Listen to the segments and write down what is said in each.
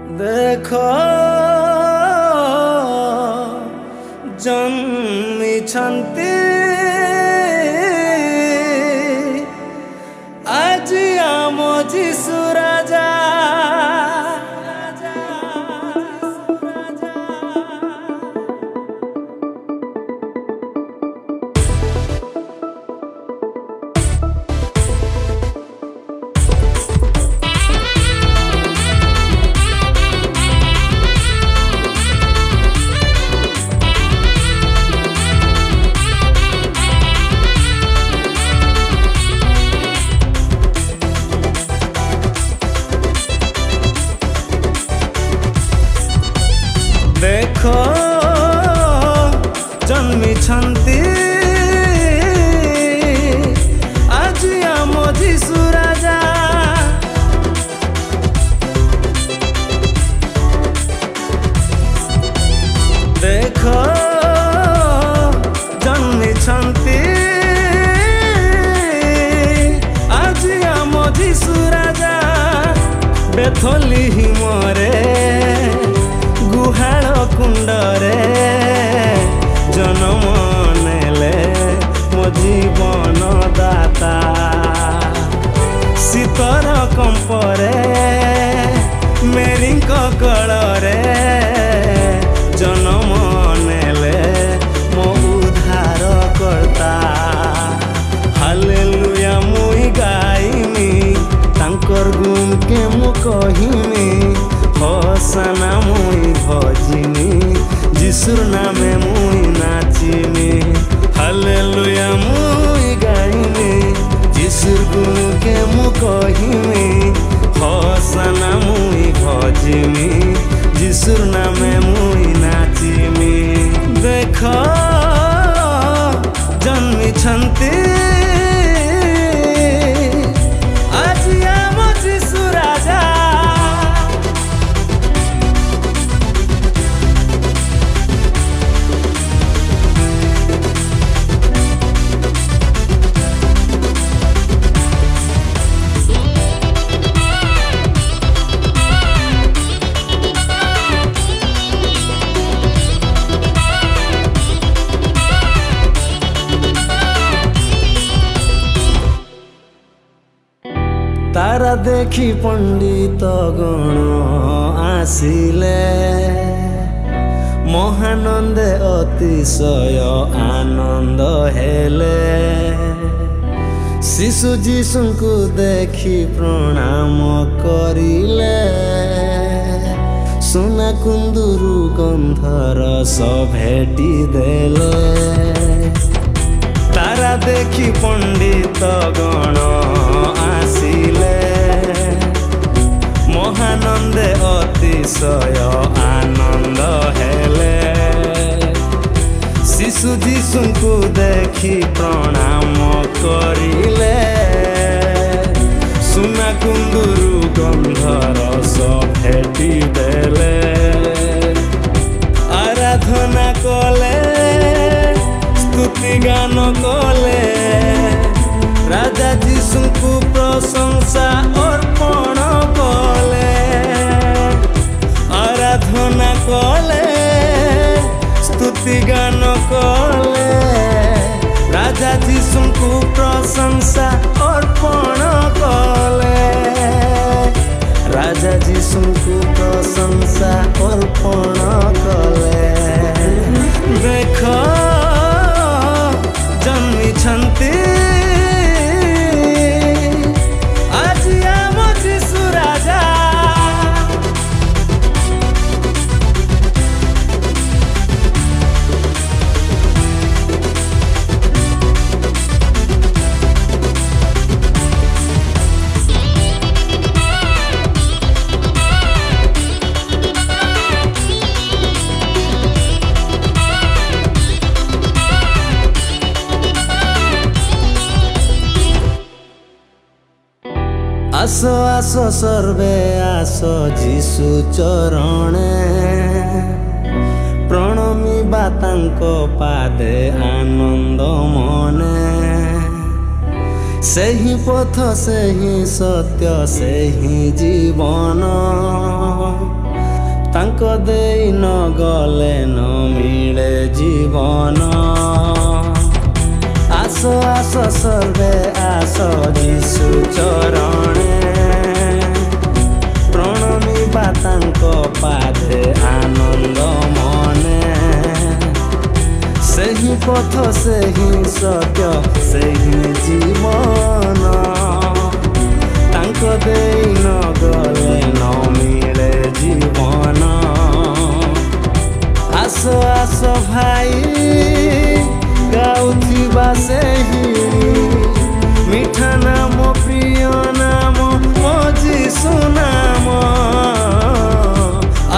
देखो जन्मिछन्ति आज आम जीशु राजा। देखो जन्मिछन्ति आज आम जीशु राजा। देखो जन्मिछन्ति आज आम जीशु राजा। बेथलीमरे गुहाल कुंडरे जन्म नेले मो जीवन दाता। शीतर कंपरे मेरी कलरे जन्म नेले मो उद्धार करता। हालेलुया मुई गाइमी तांकर गुण के मु कहिमी। होसाना मुई भजिमी जीशुर नामे मुई नाचिमी। हालेलुया मुई गाइमी जीशुर गुण के मु कहिमी। होसाना मुई भजिमी जीशुर नामे मुई नाचिमी। देखो जन्मिछन्ति आज आम जीशु राजा। तारा देखी पंडित गण आसिले महानंदे अतिशय आनंद हेले। शिशु जीशु को देखी प्रणाम करिले। सुना कुंदुरु गंधर भेटी देले। तारा देखी पंडित गण आसिले महानंदे अतिशय आनंद हेले। शिशु जीशु को देखी प्रणाम करिले। सुना कुंदुरु गंधर भेटी देले। आराधना कले स्तुति गान कले। राजा जीशु को प्रशंसा अर्पण कले। आराधना कले स्तुति गान कले। राजा जीशु को प्रशंसा अर्पण कले। राजा जीशु को प्रशंसा अर्पण कले। देखो जन्मिछन्ति आज आम जीशु राजा। आसो आसो सर्वे आसो जीशु चरणे। प्रणमी बातांको पादे आनंद मने। सही पथ सही सत्य सही जीवन ତାଙ୍କ ଦେଇ ନ ଗଲେ ନ ମିଳେ ଜୀବନ। आसो आसो सर्वे आसो जीशु चरणे प्रणमिबा तांको पादे आनंद मने। सही पथ सही सत्य सही जीवन तांको देई न गले न मिले जीवन। आसो आसो भाई गाउथिबा सेही मिठा नाम प्रिय नाम मो जीशु नाम।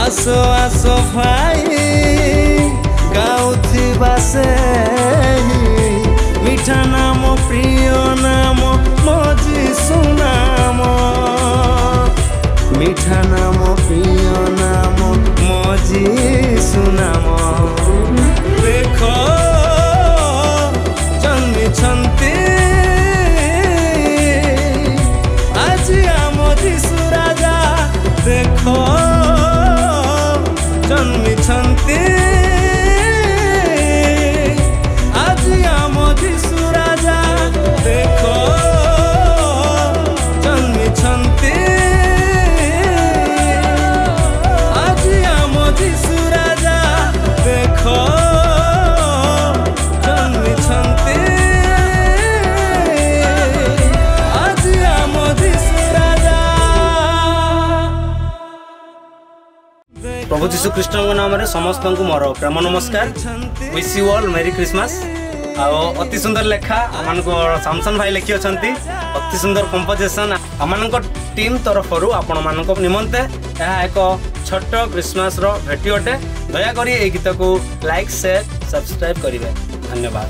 आसो आसो भाई गाउथिबा सेही मिठा नाम प्रिय नाम मो जीशु नाम। मिठा नाम प्रिय नाम मो जीशु नाम। देखो जन्मिछन्ति आज आम जीशु राजा। देखो जन्मिछन्ति आज आम जीशु राजा। देखो जन्मिछन्ति आज आम जीशु राजा। देखो प्रभु जीशु कृष्ण नाम रे समस्त को मोर प्रेम नमस्कार। विश यू ऑल मेरी क्रिसमस। अति सुंदर लेखा आम सामसन भाई लिखी अच्छा अति सुंदर कंपोजिशन आम टीम तरफ आपण मान निमंते यह एक छोट क्रिसमस भेटी अटे। दयाकोरी गीत को लाइक शेयर सब्सक्राइब करेंगे। धन्यवाद।